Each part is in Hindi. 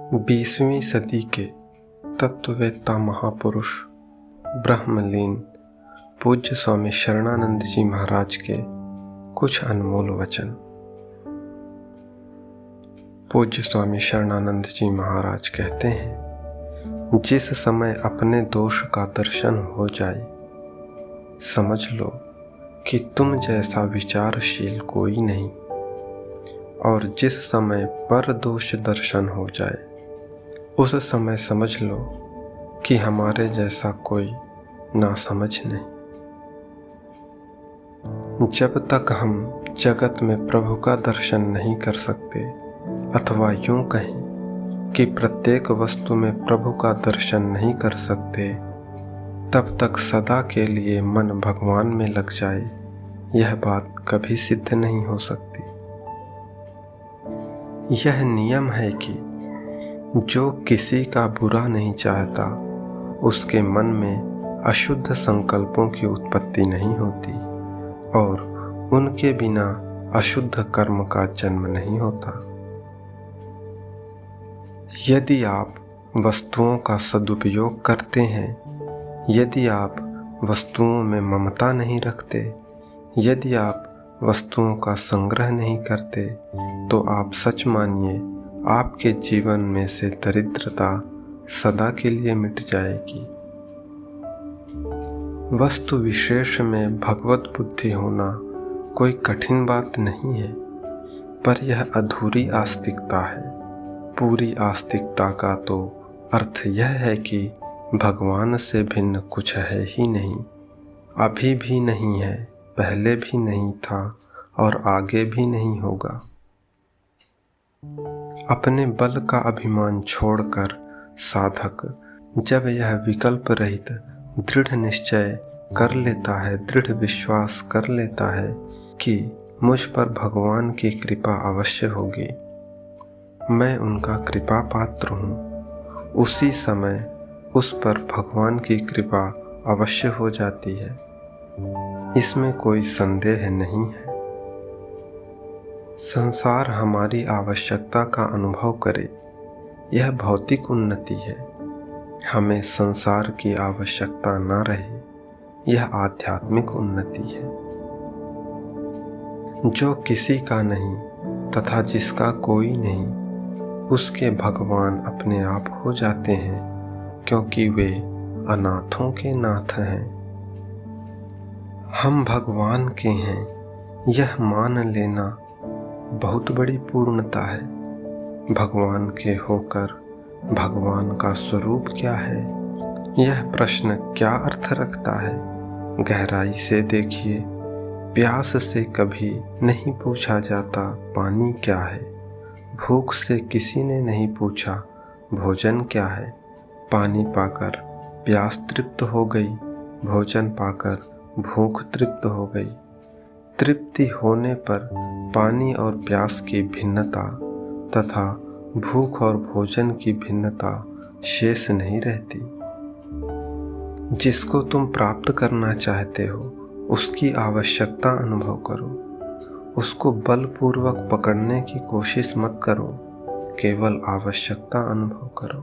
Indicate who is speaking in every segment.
Speaker 1: 20वीं सदी के तत्ववेत्ता महापुरुष ब्रह्मलीन पूज्य स्वामी शरणानंद जी महाराज के कुछ अनमोल वचन। पूज्य स्वामी शरणानंद जी महाराज कहते हैं, जिस समय अपने दोष का दर्शन हो जाए, समझ लो कि तुम जैसा विचारशील कोई नहीं, और जिस समय पर दोष दर्शन हो जाए, उस समय समझ लो कि हमारे जैसा कोई नासमझ नहीं। जब तक हम जगत में प्रभु का दर्शन नहीं कर सकते, अथवा यूं कहें कि प्रत्येक वस्तु में प्रभु का दर्शन नहीं कर सकते, तब तक सदा के लिए मन भगवान में लग जाए, यह बात कभी सिद्ध नहीं हो सकती। यह नियम है कि जो किसी का बुरा नहीं चाहता, उसके मन में अशुद्ध संकल्पों की उत्पत्ति नहीं होती, और उनके बिना अशुद्ध कर्म का जन्म नहीं होता। यदि आप वस्तुओं का सदुपयोग करते हैं, यदि आप वस्तुओं में ममता नहीं रखते, यदि आप वस्तुओं का संग्रह नहीं करते, तो आप सच मानिए आपके जीवन में से दरिद्रता सदा के लिए मिट जाएगी। वस्तु विशेष में भगवत बुद्धि होना कोई कठिन बात नहीं है, पर यह अधूरी आस्तिकता है। पूरी आस्तिकता का तो अर्थ यह है कि भगवान से भिन्न कुछ है ही नहीं, अभी भी नहीं है, पहले भी नहीं था और आगे भी नहीं होगा। अपने बल का अभिमान छोड़कर साधक जब यह विकल्प रहित दृढ़ निश्चय कर लेता है, दृढ़ विश्वास कर लेता है कि मुझ पर भगवान की कृपा अवश्य होगी, मैं उनका कृपा पात्र हूँ, उसी समय उस पर भगवान की कृपा अवश्य हो जाती है। इसमें कोई संदेह नहीं है। संसार हमारी आवश्यकता का अनुभव करे, यह भौतिक उन्नति है। हमें संसार की आवश्यकता न रहे, यह आध्यात्मिक उन्नति है। जो किसी का नहीं तथा जिसका कोई नहीं, उसके भगवान अपने आप हो जाते हैं, क्योंकि वे अनाथों के नाथ हैं। हम भगवान के हैं, यह मान लेना बहुत बड़ी पूर्णता है। भगवान के होकर भगवान का स्वरूप क्या है, यह प्रश्न क्या अर्थ रखता है? गहराई से देखिए, प्यास से कभी नहीं पूछा जाता पानी क्या है, भूख से किसी ने नहीं पूछा भोजन क्या है। पानी पाकर प्यास तृप्त हो गई, भोजन पाकर भूख तृप्त हो गई। तृप्ति होने पर पानी और प्यास की भिन्नता तथा भूख और भोजन की भिन्नता शेष नहीं रहती। जिसको तुम प्राप्त करना चाहते हो, उसकी आवश्यकता अनुभव करो, उसको बलपूर्वक पकड़ने की कोशिश मत करो, केवल आवश्यकता अनुभव करो।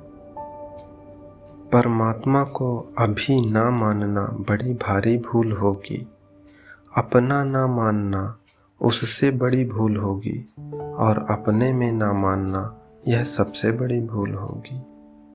Speaker 1: परमात्मा को अभी ना मानना बड़ी भारी भूल होगी, अपना ना मानना उससे बड़ी भूल होगी, और अपने में ना मानना यह सबसे बड़ी भूल होगी।